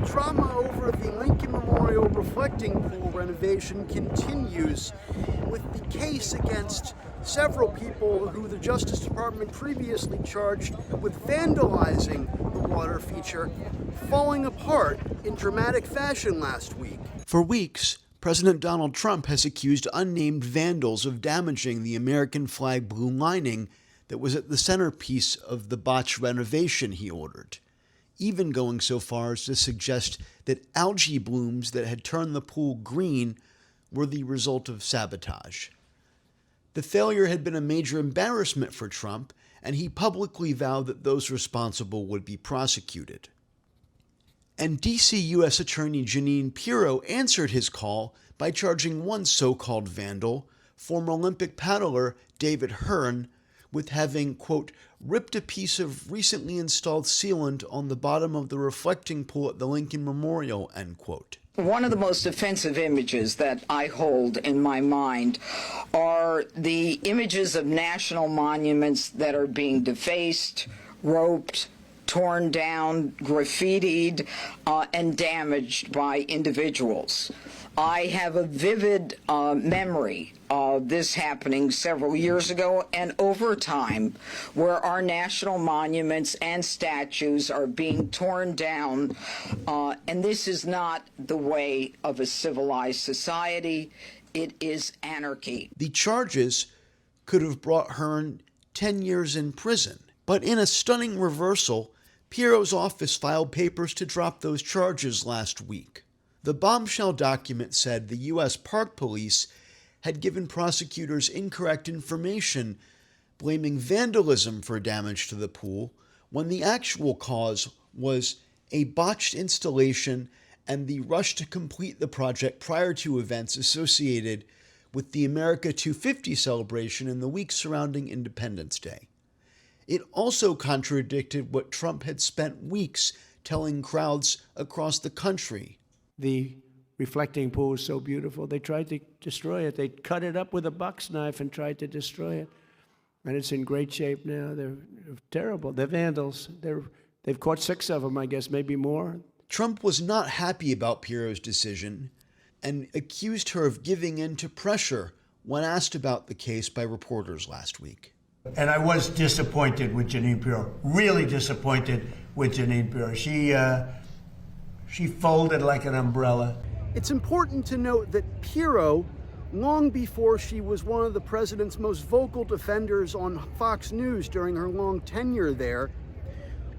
drama over the Lincoln Memorial reflecting pool renovation continues, with the case against several people who the Justice Department previously charged with vandalizing the water feature falling apart in dramatic fashion last week. For weeks, President Donald Trump has accused unnamed vandals of damaging the American flag blue lining that was at the centerpiece of the botched renovation he ordered, even going so far as to suggest that algae blooms that had turned the pool green were the result of sabotage. The failure had been a major embarrassment for Trump, and he publicly vowed that those responsible would be prosecuted. And D.C. U.S. Attorney Jeanine Pirro answered his call by charging one so-called vandal, former Olympic paddler David Hearn, with having, quote, ripped a piece of recently installed sealant on the bottom of the reflecting pool at the Lincoln Memorial, end quote. One of the most offensive images that I hold in my mind are the images of national monuments that are being defaced, roped, torn down, graffitied, and damaged by individuals. I have a vivid memory of this happening several years ago and over time, where our national monuments and statues are being torn down, and this is not the way of a civilized society. It is anarchy. The charges could have brought Hearn 10 years in prison, but in a stunning reversal, Pirro's office filed papers to drop those charges last week. The bombshell document said the U.S. Park Police had given prosecutors incorrect information, blaming vandalism for damage to the pool, when the actual cause was a botched installation and the rush to complete the project prior to events associated with the America 250 celebration in the week surrounding Independence Day. It also contradicted what Trump had spent weeks telling crowds across the country. The reflecting pool is so beautiful. They tried to destroy it. They cut it up with a box knife and tried to destroy it. And it's in great shape now. They're terrible. They're vandals. They've caught 6 of them, I guess, maybe more. Trump was not happy about Pirro's decision and accused her of giving in to pressure when asked about the case by reporters last week. And I was disappointed with Jeanine Pirro, really disappointed with Jeanine Pirro. She folded like an umbrella. It's important to note that Pirro, long before she was one of the president's most vocal defenders on Fox News during her long tenure there,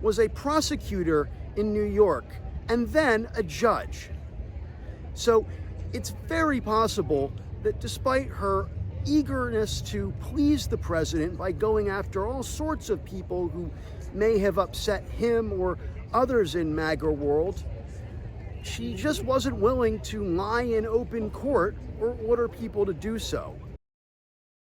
was a prosecutor in New York and then a judge. So it's very possible that despite her eagerness to please the president by going after all sorts of people who may have upset him or others in MAGA world, she just wasn't willing to lie in open court or order people to do so.